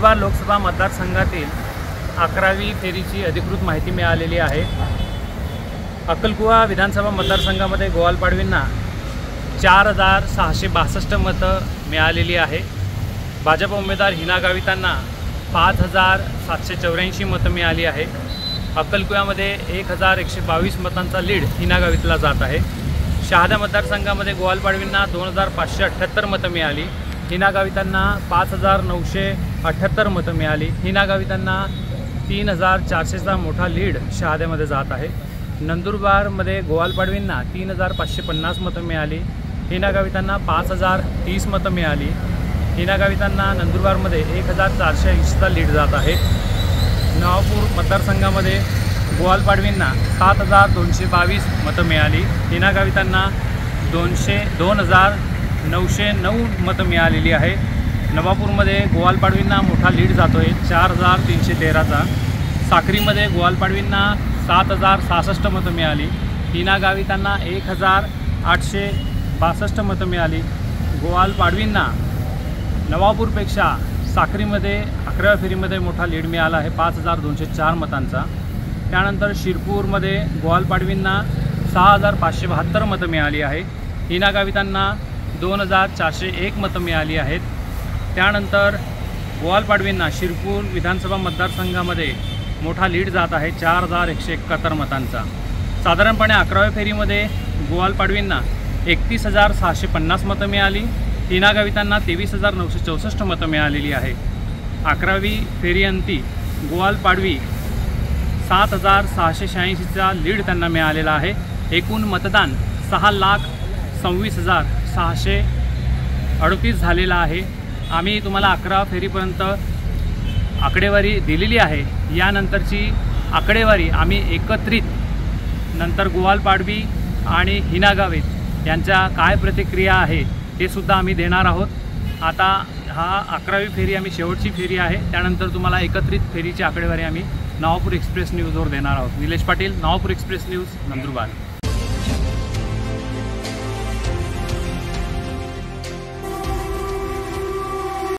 नंदुरबार लोकसभा मतदारसंघातील 11वी फेरीची अधिकृत माहिती मिळालेली आहे। अक्कलकुवा विधानसभा मतदारसंघामध्ये गोवालपाडवींना 4662 मतं मिळालेली आहे। भाजप उमेदवार हिना गावितांना 5784 मतं मिळाली आहे। अक्कलकुव्यामध्ये 1122 मतांचा लीड हिना गावितला जात आहे। शहादा मतदारसंघामध्ये गोवालपाडवींना 2578 मतं मिळाली। हिना गावितांना 5978 मतं मिळाली। हिना गावितांना 3400चा मोठा लीड शहाद्यामध्ये जात आहे। नंदुरबारमध्ये गोवालपाडवींना 3550 मतं मिळाली। हिना गावितांना 5030 मतं मिळाली। हिना गावितांना नंदुरबारमध्ये 1480चा लीड जात आहे। नवापूर मतदारसंघामध्ये गोवालपाडवींना 7222 मतं मिळाली। हिना गावितांना 2909 मतं मिळालेली आहे। नवापूरमध्ये गोवालपाडवींना मोठा लीड जातो आहे 4313चा। साक्रीमध्ये गोवालपाडवींना 7066 मतं मिळाली। हिना गावितांना 1862 मतं मिळाली। गोवालपाडवींना नवापूरपेक्षा साक्रीमध्ये 11व्या फेरीमध्ये मोठा लीड मिळाला आहे 5204 मतांचा। त्यानंतर शिरपूरमध्ये गोवालपाडवींना 6572 मतं मिळाली आहे। हिना गावितांना 2401 मतं मिळाली आहेत। त्यानंतर गोवालपाडवींना शिरपूर विधानसभा मतदारसंघामध्ये मोठा लीड जात आहे 4171 मतांचा। साधारणपणे 11व्या फेरीमध्ये गोवालपाडवींना 31650 मतं मिळाली। हिना गावितांना 23964 मतं मिळालेली आहे। 11वी फेरीअंती गोवालपाडवी 7686चा लीड त्यांना मिळालेला आहे। एकूण मतदान 6,26,638 झालेला आहे। आम्ही तुम्हाला 11 फेरीपर्यंत आकडेवारी दिलेली आहे। यानंतरची आकडेवारी आम्ही एकत्रित नंतर गोवालपाडवी आणि हिना गावित यांच्या काय प्रतिक्रिया आहे ते सुद्धा आम्ही देणार आहोत। आता हा 11वी फेरी आम्ही शेवटची फेरी आहे। त्यानंतर तुम्हाला एकत्रित फेरीची आकडेवारी आम्ही नवापूर एक्सप्रेस न्यूजवर देणार आहोत। Nilesh Patil, Navapur express news, Nandurbar.